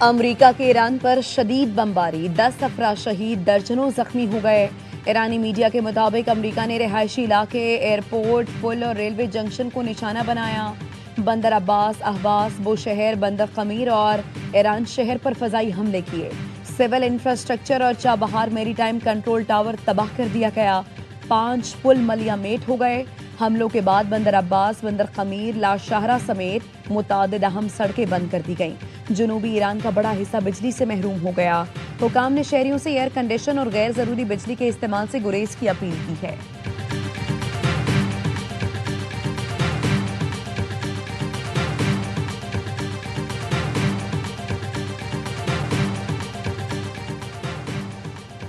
अमरीका के ईरान पर शदीद बमबारी, 10 अफराद शहीद, दर्जनों जख्मी हो गए। ईरानी मीडिया के मुताबिक अमरीका ने रिहायशी इलाके, एयरपोर्ट, पुल और रेलवे जंक्शन को निशाना बनाया। बंदर अब्बास, अहबास, बुशहर, बंदर खमीर और ईरान शहर पर फजाई हमले किए। सिविल इंफ्रास्ट्रक्चर और चाबहार मेरीटाइम कंट्रोल टावर तबाह कर दिया गया। 5 पुल मलियामेट हो गए। हमलों के बाद बंदर अब्बास, बंदर खमीर, लाशाहरा समेत मुतादिद अहम सड़कें बंद कर दी गईं। जनूबी ईरान का बड़ा हिस्सा बिजली से महरूम हो गया। हुकाम ने शहरियों से एयर कंडीशन और गैर जरूरी बिजली के इस्तेमाल से गुरेज की अपील की है।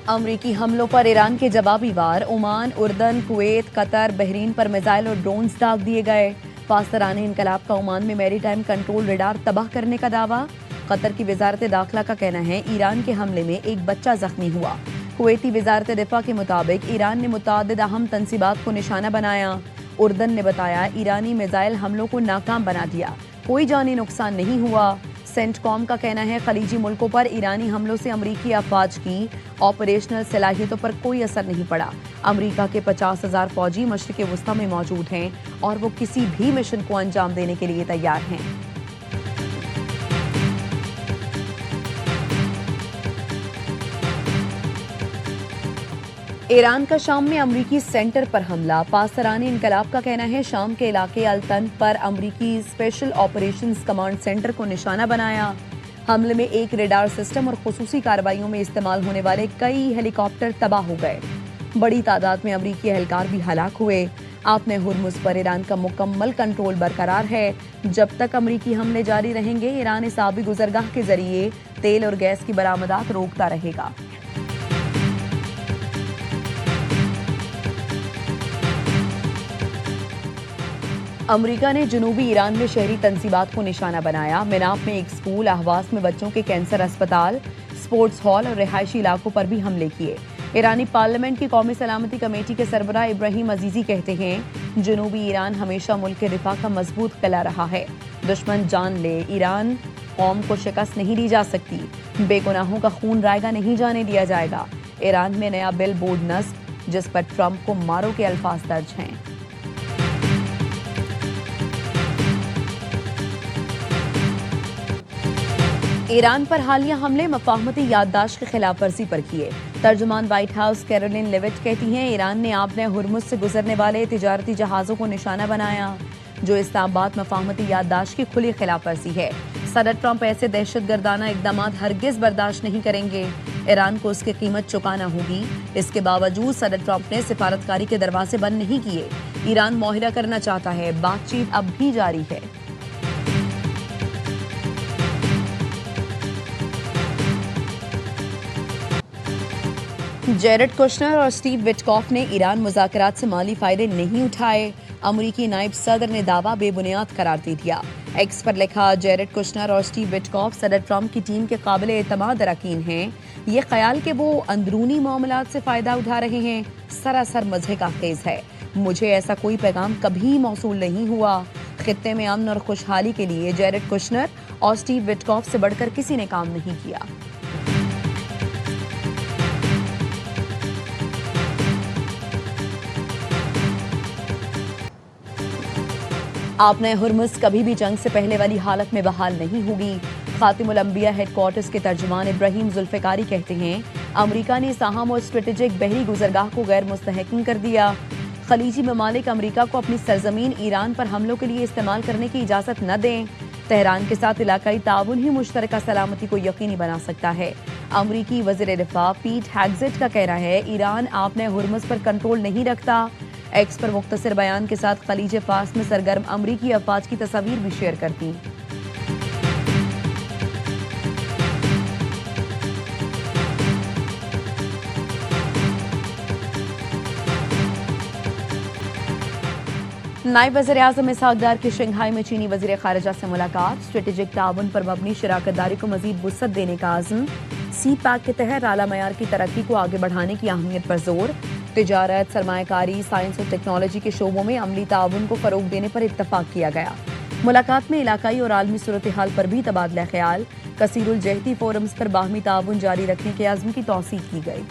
अमरीकी हमलों पर ईरान के जवाबी वार, ओमान, उर्दन, कुवैत, कतर, बहरीन पर मिसाइल और ड्रोन्स दाग दिए गए। पासरानी इनकलाब का ओमान में मैरीटाइम कंट्रोल रडार तबाह करने का दावा। कतर की वजारत दाखिला का कहना है ईरान के हमले में एक बच्चा जख्मी हुआ। कुवैती वजारत दिफा के मुताबिक ईरान ने मुतादिद अहम तंसीबात को निशाना बनाया। उर्दन ने बताया ईरानी मिसाइल हमलों को नाकाम बना दिया, कोई जानी नुकसान नहीं हुआ। सेंटकॉम का कहना है खलीजी मुल्कों पर ईरानी हमलों से अमरीकी अफवाज की ऑपरेशनल सलाहियतों पर कोई असर नहीं पड़ा। अमरीका के 50,000 फौजी मशरिक़ वस्ता में मौजूद हैं और वो किसी भी मिशन को अंजाम देने के लिए तैयार हैं। ईरान का शाम में अमरीकी सेंटर पर हमला। पासरानी इनकलाब का कहना है शाम के इलाके अल-तन पर अमरीकी स्पेशल ऑपरेशंस कमांड सेंटर को निशाना बनाया। हमले में एक रेडार सिस्टम और खुसूसी कार्रवाइयों में इस्तेमाल होने वाले कई हेलीकॉप्टर तबाह हो गए। बड़ी तादाद में अमरीकी एहलकार भी हलाक हुए। आपने हुर्मुज पर ईरान का मुकम्मल कंट्रोल बरकरार है। जब तक अमरीकी हमले जारी रहेंगे ईरान इस आबी गुजरगाह के जरिए तेल और गैस की बरामदात रोकता रहेगा। अमरीका ने जनूबी ईरान में शहरी तंसीबात को निशाना बनाया। मिनाप में एक स्कूल, अहवास में बच्चों के कैंसर अस्पताल, स्पोर्ट्स हॉल और रिहायशी इलाकों पर भी हमले किए। ईरानी पार्लियामेंट की कौमी सलामती कमेटी के सरबराह इब्राहिम अजीजी कहते हैं जनूबी ईरान हमेशा मुल्क के दिफा का मजबूत किला रहा है। दुश्मन जान ले, ईरान कौम को शिकस्त नहीं दी जा सकती। बेगुनाहों का खून रायगा नहीं जाने दिया जाएगा। ईरान में नया बिल बोर्ड नस्ब जिस पर ट्रंप को मारो के अल्फाज दर्ज हैं। ईरान पर हालिया हमले मफाहमती याददाश्त की खिलाफ वर्जी पर किए। तर्जुमान व्हाइट हाउस कैरोलिन लेविट कहती हैं ईरान ने आपने हुर्मुज से गुजरने वाले तिजारती जहाज़ों को निशाना बनाया, जो इस्लामाबाद मफाहमती याददाश्त की खुली खिलाफ वर्जी है। सदर ट्रंप ऐसे दहशतगर्दाना इकदाम हरगिज बर्दाश्त नहीं करेंगे। ईरान को उसकी कीमत चुकाना होगी। इसके बावजूद सदर ट्रंप ने सिफारतकारी के दरवाजे बंद नहीं किए। ईरान मुआहिदा करना चाहता है, बातचीत अब भी जारी है। जेरेड कुशनर और स्टीव विटकॉफ ने ईरान मुज़ाकरात से माली फायदे नहीं उठाए। अमरीकी नायब सदर ने दावा बेबुनियाद करार दे दिया। एक्स पर लिखा जेरेड कुशनर और स्टीव विटकॉफ सदर ट्रंप की टीम के काबिल एतमाद अरकान हैं। ये ख्याल कि वो अंदरूनी मामलात से फ़ायदा उठा रहे हैं सरासर मज़े का खेज है। मुझे ऐसा कोई पैगाम कभी मौसूल नहीं हुआ। खित्ते में अमन और खुशहाली के लिए जेरेड कुशनर और स्टीव विटकॉफ से बढ़कर किसी ने काम नहीं किया। आपने हुर्मुज कभी भी जंग से पहले वाली हालत में बहाल नहीं होगी। खातिमुल अंबिया हेडक्वार्टर्स के तर्जुमान इब्राहिम जुल्फ़िकारी कहते हैं अमरीका ने साहम और स्ट्रेटेजिक बहरी गुजरगाह को गैर मुस्तहकम कर दिया। खलीजी ममालिक अमरीका को अपनी सरजमीन ईरान पर हमलों के लिए इस्तेमाल करने की इजाज़त न दें। तेहरान के साथ इलाकाई ताउन ही मुश्तरका सलामती को यकीनी बना सकता है। अमरीकी वज़ीर दिफा पीट हेग्सेट का कहना है ईरान आपने हुर्मुज पर कंट्रोल नहीं रखता। एक्स पर मुख्तसर बयान के साथ खलीज फार्स में सरगर्म अमरीकी अफवाज की तस्वीर भी शेयर करती। नायब वज़ीर-ए-आज़म इसहाक डार की शंघाई में चीनी वज़ीर ख़ारिजा से मुलाकात। स्ट्रेटेजिक ताउन पर मबनी शराकतदारी को मज़ीद वुसअत देने का आज़म। सी पैक के तहत आला मयार की तरक्की को आगे बढ़ाने की अहमियत पर जोर। तिजारत, सरमायाकारी, साइंस और टेक्नोलॉजी के शोबों में अमली ताउन को फ़रोग देने पर इत्तफाक किया गया। मुलाकात में इलाकाई और आलमी सूरत हाल पर भी तबादला ख्याल। कसीरुल जहती फोरम्स पर बाहमी ताउन जारी रखने के अज़्म की तौसीक की गई।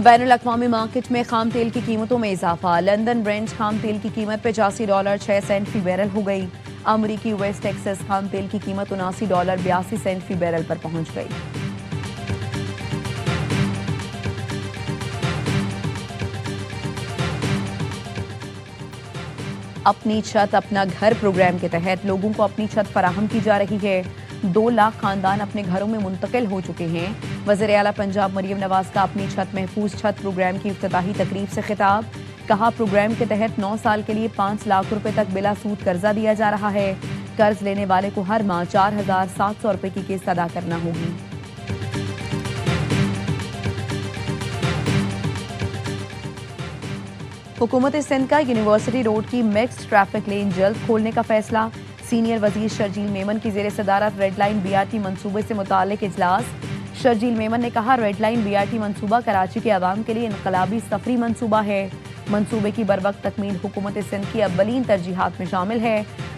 बैनुल अक़वामी मार्केट में खाम तेल की कीमतों में इजाफा। लंदन ब्रेंट खाम तेल की कीमत $85.06 फी बैरल हो गई। अमरीकी वेस्ट टेक्सास खाम तेल की कीमत $79.82 फी बैरल पर पहुंच गई। अपनी छत अपना घर प्रोग्राम के तहत लोगों को अपनी छत फराहम की जा रही है। 2 लाख खानदान अपने घरों में मुंतकिल हो चुके हैं। वज़ीर आला पंजाब मरियम नवाज का अपनी छत महफूज छत प्रोग्राम की इफ्तिताही तकरीब से खिताब। कहा, प्रोग्राम के तहत 9 साल के लिए 5 लाख रुपए तक बिला सूद कर्जा दिया जा रहा है। कर्ज लेने वाले को हर माह 4,700 रुपए की किस्त अदा करना होगी। हुकूमत सिंध का यूनिवर्सिटी रोड की मिक्स्ड ट्रैफिक लेन जल्द खोलने का फैसला। सीनियर वजीर शर्जील मेमन की जेर सदारत रेड लाइन BRT मंसूबे से मुताल्लिक इजलास। शर्जील मेमन ने कहा, रेड लाइन BRT मंसूबा कराची के अवाम के लिए इनकलाबी सफरी मंसूबा है। मंसूबे की बरवक्त तकमील हुकूमत सिंध की अव्वलीन तरजीहात में शामिल है।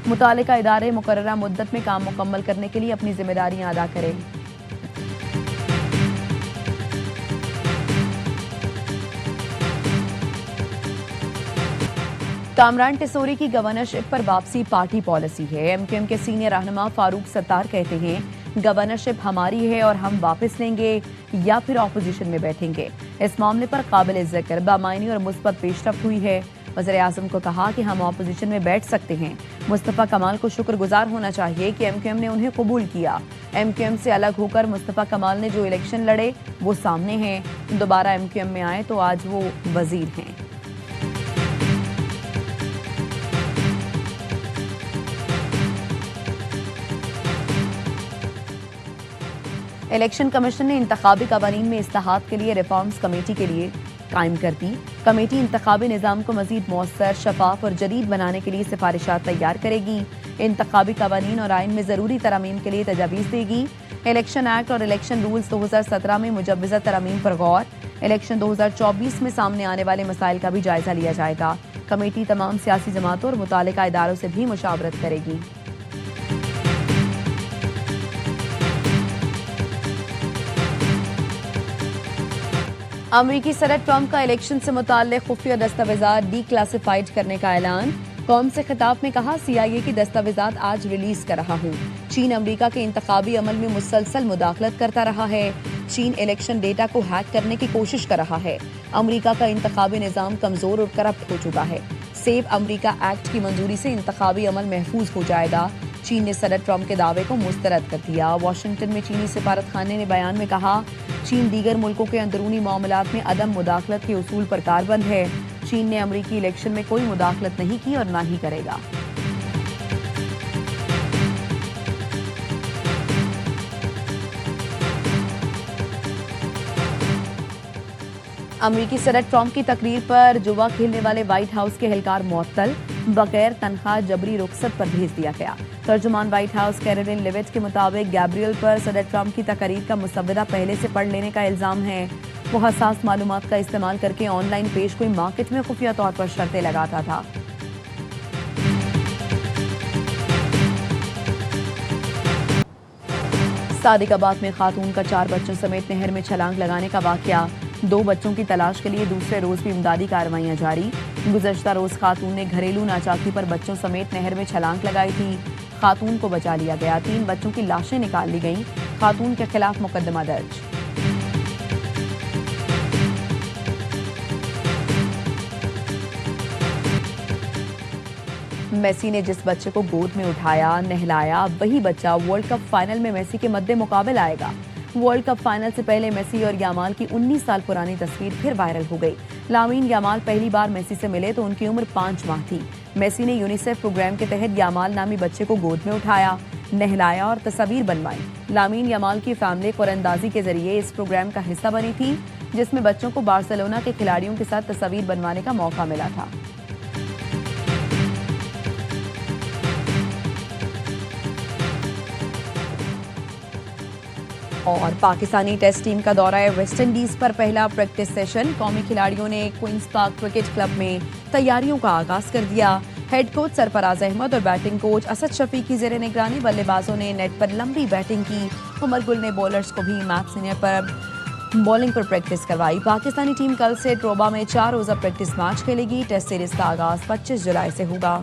मुतालिका इदारे मुकर्ररा मुद्दत में काम मुकम्मल करने के लिए अपनी जिम्मेदारियां अदा करें। कामरान टिसोरी की गवर्नरशिप पर वापसी पार्टी पॉलिसी है। MQM के सीनियर रहनुमा फारूक सत्तार कहते हैं, गवर्नरशिप हमारी है और हम वापस लेंगे या फिर ऑपोजिशन में बैठेंगे। इस मामले पर काबिल जिक्र बामायनी और मुस्बत पेशरफ्त हुई है। वज़ीर आज़म को कहा कि हम ऑपोजिशन में बैठ सकते हैं। मुस्तफ़ा कमाल को शुक्रगुजार होना चाहिए कि MQM ने उन्हें कबूल किया। MQM से अलग होकर मुस्तफ़ा कमाल ने जो इलेक्शन लड़े वो सामने हैं। दोबारा MQM में आए तो आज वो वजीर हैं। इलेक्शन कमीशन ने इंतखाबी कवानीन में इस्लाहात के लिए रिफॉर्म्स कमेटी के लिए कायम कर दी। कमेटी इंतखाबी निज़ाम को मजीद मौसर, शफाफ और जदीद बनाने के लिए सिफारिशात तैयार करेगी। इंतखाबी कवानीन और आइन में ज़रूरी तरमीम के लिए तजावीज़ देगी। इलेक्शन एक्ट और इलेक्शन रूल्स 2017 में मुजव्वज़ा तरमीम पर गौर। इलेक्शन 2024 में सामने आने वाले मसाइल का भी जायजा लिया जाएगा। कमेटी तमाम सियासी जमातों और मुतालिका इदारों से भी मुशावरत करेगी। अमेरिकी सदर ट्रंप का इलेक्शन से मुताल्लिक खुफिया दस्तावेजात डी क्लासिफाइड करने का ऐलान। कौम से खिताब में कहा, CIA की दस्तावेजात आज रिलीज कर रहा हूँ। चीन अमेरिका के इंतखाबी अमल में मुसलसल मुदाखलत करता रहा है। चीन इलेक्शन डेटा को हैक करने की कोशिश कर रहा है। अमेरिका का इंतखाबी निज़ाम कमजोर और करप्ट हो चुका है। सेव अमेरिका एक्ट की मंजूरी से इंतखाबी अमल महफूज हो जाएगा। चीन ने सदर ट्रंप के दावे को मुस्तरद कर दिया। वाशिंगटन में चीनी सिफारत खाने ने बयान में कहा, चीन दीगर मुल्कों के अंदरूनी मामलात में अदम मुदाखलत के उसूल पर कारबंद है। चीन ने अमरीकी इलेक्शन में कोई मुदाखलत नहीं की और ना ही करेगा। अमरीकी सदर ट्रंप की तकरीर पर जुआ खेलने वाले व्हाइट हाउस के एहलकार मुअत्तल, बगैर तनख्वाह जबरी रुखसत पर भेज दिया गया। तर्जुमान व्हाइट हाउस कैरोलिन लिविट के मुताबिक गैब्रियल पर सदर ट्रंप की तकरीर का मुसव्वदा पहले से पढ़ लेने का इल्जाम है। वो हसास मालूमात का इस्तेमाल करके ऑनलाइन पेश गोई मार्केट में खुफिया तौर पर शर्तें लगाता था। सादिकाबाद में खातून का 4 बच्चों समेत नहर में छलांग लगाने का वाकया। 2 बच्चों की तलाश के लिए दूसरे रोज भी इमदादी कार्रवाइयां जारी। गुज़श्ता रोज खातून ने घरेलू नाचाकी पर बच्चों समेत नहर में छलांग लगाई थी। खातून को बचा लिया गया। 3 बच्चों की लाशें निकाल ली गईं। खातून के खिलाफ मुकदमा दर्ज। मेसी ने जिस बच्चे को गोद में उठाया, नहलाया, वही बच्चा वर्ल्ड कप फाइनल में मेसी के मद्दे मुकाबिल आएगा। वर्ल्ड कप फाइनल से पहले मेसी और यामाल की 19 साल पुरानी तस्वीर फिर वायरल हो गई। लामीन यामाल पहली बार मेसी से मिले तो उनकी उम्र 5 माह थी। मेसी ने यूनिसेफ प्रोग्राम के तहत यामाल नामी बच्चे को गोद में उठाया, नहलाया और तस्वीर बनवाई। लामीन यामाल की फैमिली कुरअंदाजी के जरिए इस प्रोग्राम का हिस्सा बनी थी, जिसमें बच्चों को बार्सिलोना के खिलाड़ियों के साथ तस्वीर बनवाने का मौका मिला था। और पाकिस्तानी टेस्ट टीम का दौरा है वेस्ट इंडीज पर पहला प्रैक्टिस सेशन। कौमी खिलाड़ियों ने क्वींस पार्क क्रिकेट क्लब में तैयारियों का आगाज कर दिया। हेड कोच सरफराज अहमद और बैटिंग कोच असद शफी की जेर निगरानी बल्लेबाजों ने नेट पर लंबी बैटिंग की। उमर गुल ने बॉलर्स को भी मैच सीनियर पर बॉलिंग पर प्रैक्टिस करवाई। पाकिस्तानी टीम कल से ट्रोबा में 4 रोजा प्रैक्टिस मैच खेलेगी। टेस्ट सीरीज का आगाज 25 जुलाई से होगा।